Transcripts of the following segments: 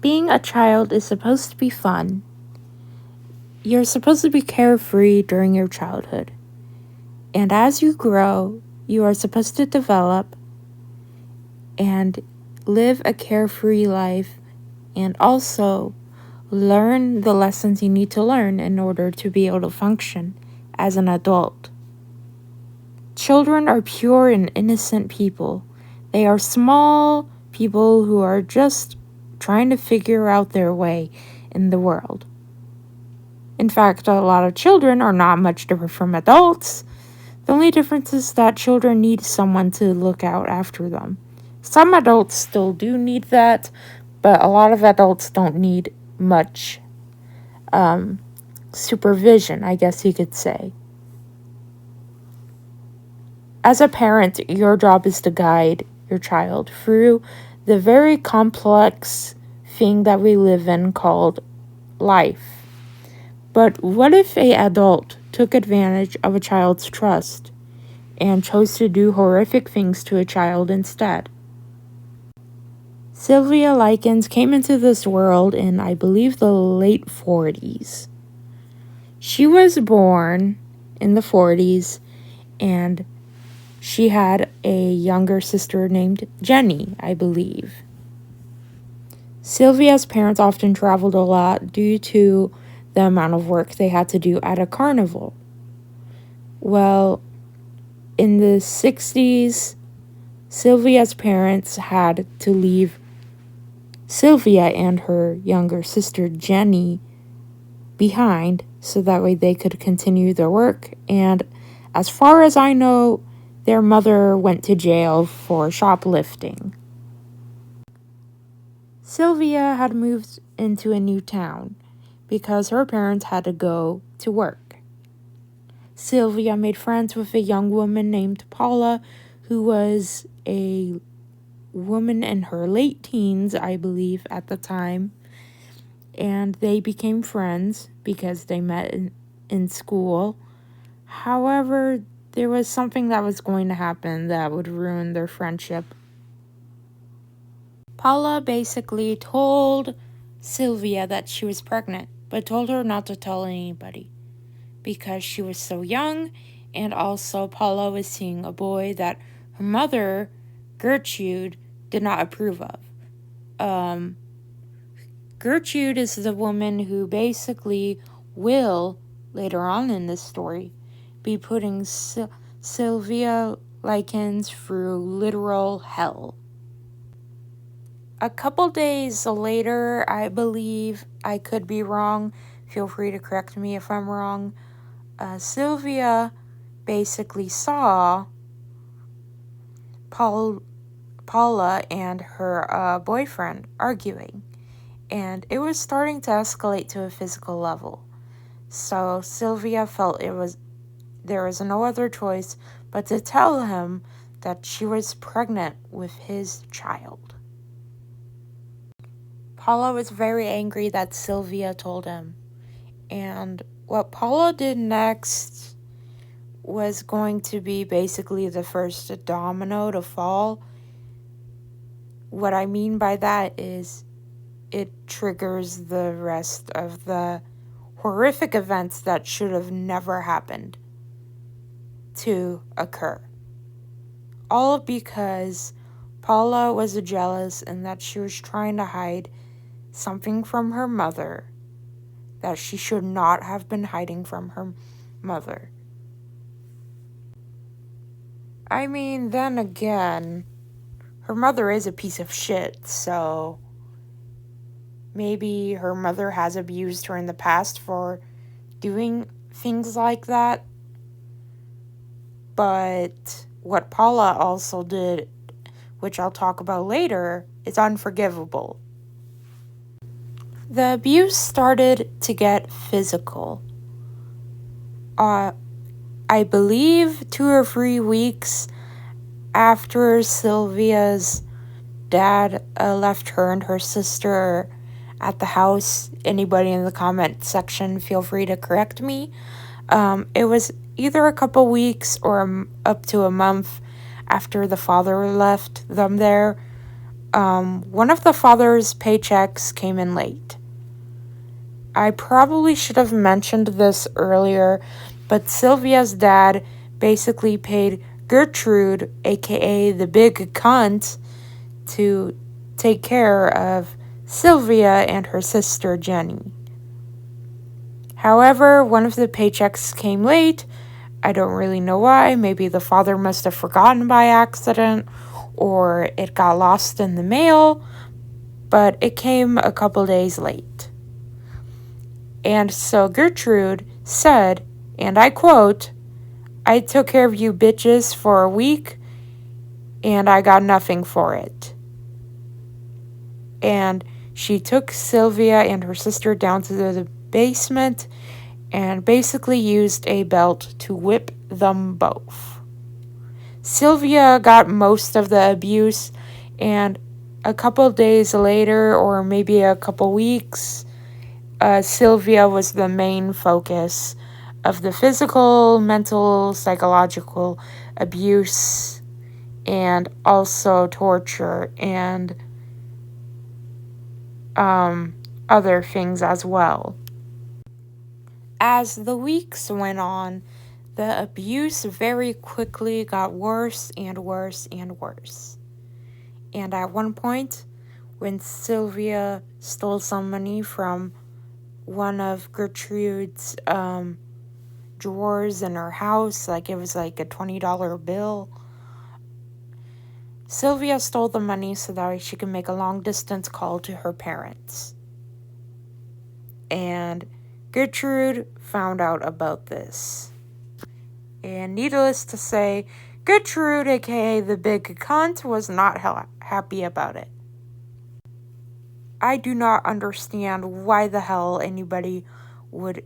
Being a child is supposed to be fun. You're supposed to be carefree during your childhood. And as you grow, you are supposed to develop and live a carefree life and also learn the lessons you need to learn in order to be able to function as an adult. Children are pure and innocent people. They are small people who are just trying to figure out their way in the world. In fact, a lot of children are not much different from adults. The only difference is that children need someone to look out after them. Some adults still do need that, but a lot of adults don't need much supervision, I guess you could say. As a parent, your job is to guide your child through the very complex thing that we live in called life. But what if an adult took advantage of a child's trust and chose to do horrific things to a child instead? Sylvia Likens came into this world in, I believe, the late 40s. She was born in the 40s, and she had a younger sister named Jenny, I believe. Sylvia's parents often traveled a lot due to the amount of work they had to do at a carnival. Well, in the 60s, Sylvia's parents had to leave Sylvia and her younger sister Jenny behind so that way they could continue their work. And as far as I know, their mother went to jail for shoplifting. Sylvia had moved into a new town because her parents had to go to work. Sylvia made friends with a young woman named Paula, who was a woman in her late teens, I believe, at the time. And they became friends because they met in school. However, there was something that was going to happen that would ruin their friendship. Paula basically told Sylvia that she was pregnant, but told her not to tell anybody because she was so young, and also Paula was seeing a boy that her mother, Gertrude, did not approve of. Gertrude is the woman who basically will, later on in this story, be putting Sylvia Likens through literal hell. A couple days later, I believe, I could be wrong, feel free to correct me if I'm wrong, Sylvia basically saw Paula and her boyfriend arguing, and it was starting to escalate to a physical level. So Sylvia felt there was no other choice but to tell him that she was pregnant with his child. Paula was very angry that Sylvia told him, and what Paula did next was going to be basically the first domino to fall. What I mean by that is it triggers the rest of the horrific events that should have never happened to occur. All because Paula was jealous and that she was trying to hide something from her mother that she should not have been hiding from her mother. I mean, then again, her mother is a piece of shit, so maybe her mother has abused her in the past for doing things like that. But what Paula also did, which I'll talk about later, is unforgivable. The abuse started to get physical. I believe 2 or 3 weeks after Sylvia's dad left her and her sister at the house. Anybody in the comment section, feel free to correct me. It was either a couple weeks or up to a month after the father left them there. One of the father's paychecks came in late. I probably should have mentioned this earlier, but Sylvia's dad basically paid Gertrude, aka the big cunt, to take care of Sylvia and her sister Jenny. However, one of the paychecks came late. I don't really know why. Maybe the father must have forgotten by accident, or it got lost in the mail, but it came a couple days late. And so Gertrude said, and I quote, "I took care of you bitches for a week, and I got nothing for it." And she took Sylvia and her sister down to the basement and basically used a belt to whip them both. Sylvia got most of the abuse, and a couple days later, or maybe a couple weeks, Sylvia was the main focus of the physical, mental, psychological abuse, and also torture and other things as well. As the weeks went on, the abuse very quickly got worse and worse and worse. And at one point, when Sylvia stole some money from one of Gertrude's drawers in her house, like it was like a $20 bill, Sylvia stole the money so that she could make a long-distance call to her parents. And Gertrude found out about this. And needless to say, Gertrude, aka the big cunt, was not happy about it. I do not understand why the hell anybody would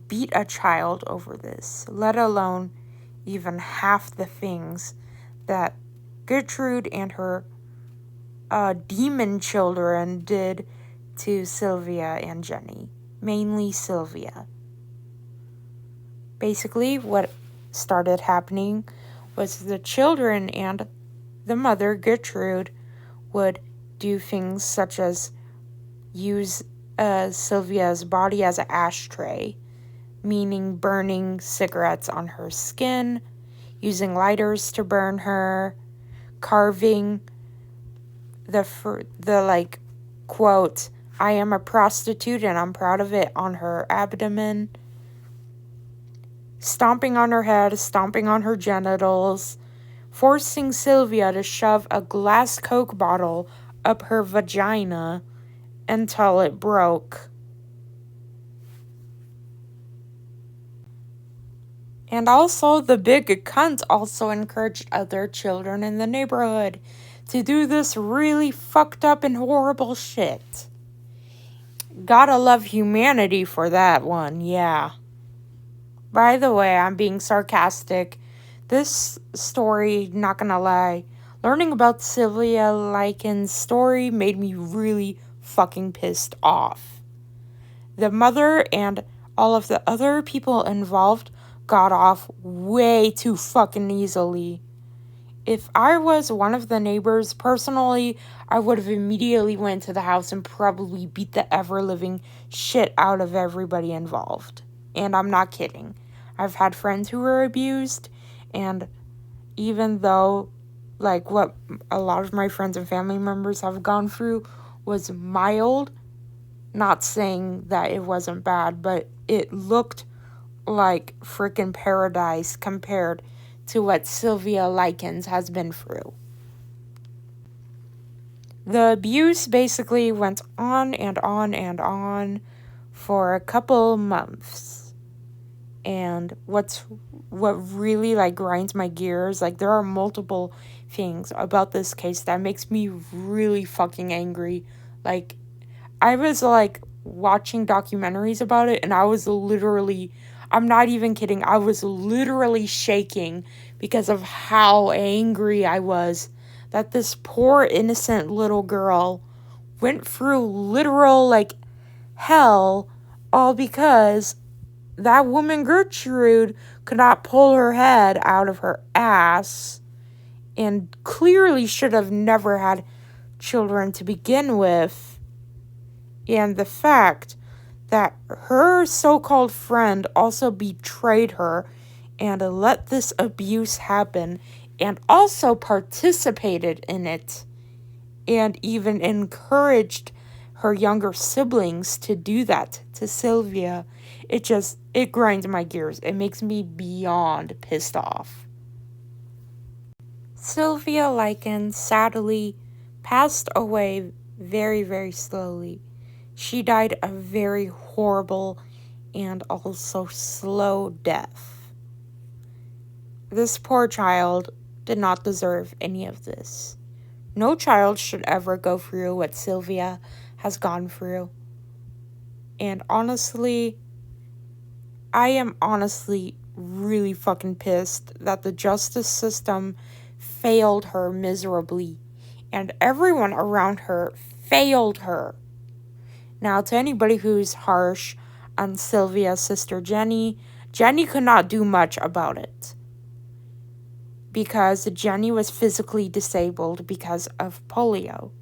beat a child over this, let alone even half the things that Gertrude and her demon children did to Sylvia and Jenny, mainly Sylvia. Basically, what started happening was the children and the mother, Gertrude, would do things such as use Sylvia's body as an ashtray, meaning burning cigarettes on her skin, using lighters to burn her, carving the like, quote, "I am a prostitute and I'm proud of it" on her abdomen, stomping on her head, stomping on her genitals, forcing Sylvia to shove a glass Coke bottle up her vagina until it broke. And also, the big cunt also encouraged other children in the neighborhood to do this really fucked up and horrible shit. Gotta love humanity for that one, yeah. By the way, I'm being sarcastic. This story, not gonna lie, learning about Sylvia Likens' story made me really fucking pissed off. The mother and all of the other people involved got off way too fucking easily. If I was one of the neighbors, personally, I would have immediately went to the house and probably beat the ever-living shit out of everybody involved. And I'm not kidding. I've had friends who were abused, and even though, like, what a lot of my friends and family members have gone through was mild, not saying that it wasn't bad, but it looked like freaking paradise compared to what Sylvia Likens has been through. The abuse basically went on and on and on for a couple months. And what really like grinds my gears, like there are multiple things about this case that makes me really fucking angry. Like, I was like watching documentaries about it, and I was literally, I'm not even kidding, I was literally shaking because of how angry I was that this poor innocent little girl went through literal like hell, all because that woman Gertrude could not pull her head out of her ass and clearly should have never had children to begin with. And the fact that her so-called friend also betrayed her and let this abuse happen and also participated in it and even encouraged her younger siblings to do that to Sylvia. It grinds my gears. It makes me beyond pissed off. Sylvia Likens sadly passed away very, very slowly. She died a very horrible and also slow death. This poor child did not deserve any of this. No child should ever go through what Sylvia has gone through. And honestly, I am honestly really fucking pissed that the justice system failed her miserably and everyone around her failed her. Now, to anybody who's harsh on Sylvia's sister Jenny, Jenny could not do much about it because Jenny was physically disabled because of polio.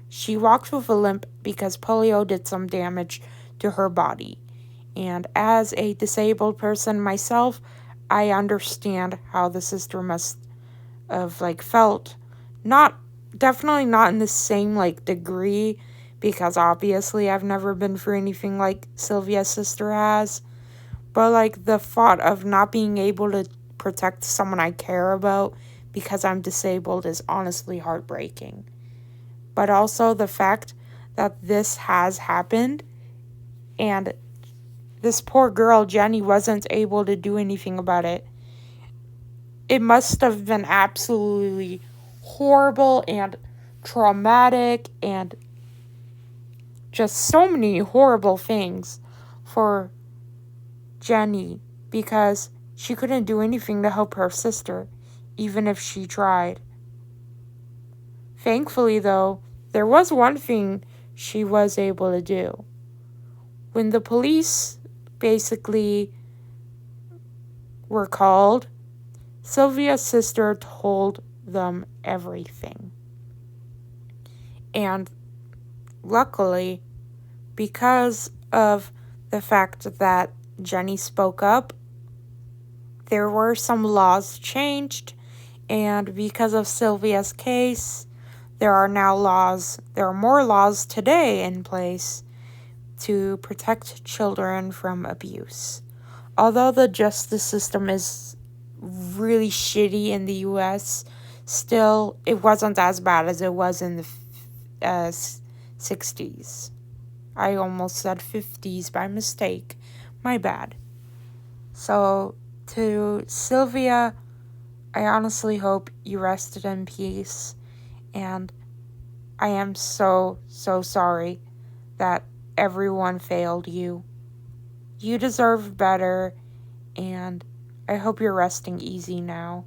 She walked with a limp because polio did some damage to her body. And as a disabled person myself, I understand how the sister must have felt. Not definitely not in the same degree, because obviously I've never been through anything like Sylvia's sister has. But the thought of not being able to protect someone I care about because I'm disabled is honestly heartbreaking. But also the fact that this has happened and this poor girl, Jenny, wasn't able to do anything about it. It must have been absolutely horrible and traumatic and just so many horrible things for Jenny because she couldn't do anything to help her sister, even if she tried. Thankfully, though, there was one thing she was able to do. When the police basically were called, Sylvia's sister told them everything. And luckily, because of the fact that Jenny spoke up, there were some laws changed, and because of Sylvia's case, there are more laws today in place to protect children from abuse. Although the justice system is really shitty in the US, still, it wasn't as bad as it was in the 60s. I almost said 50s by mistake. My bad. So, to Sylvia, I honestly hope you rested in peace, and I am so, so sorry that everyone failed you. You deserve better, and I hope you're resting easy now.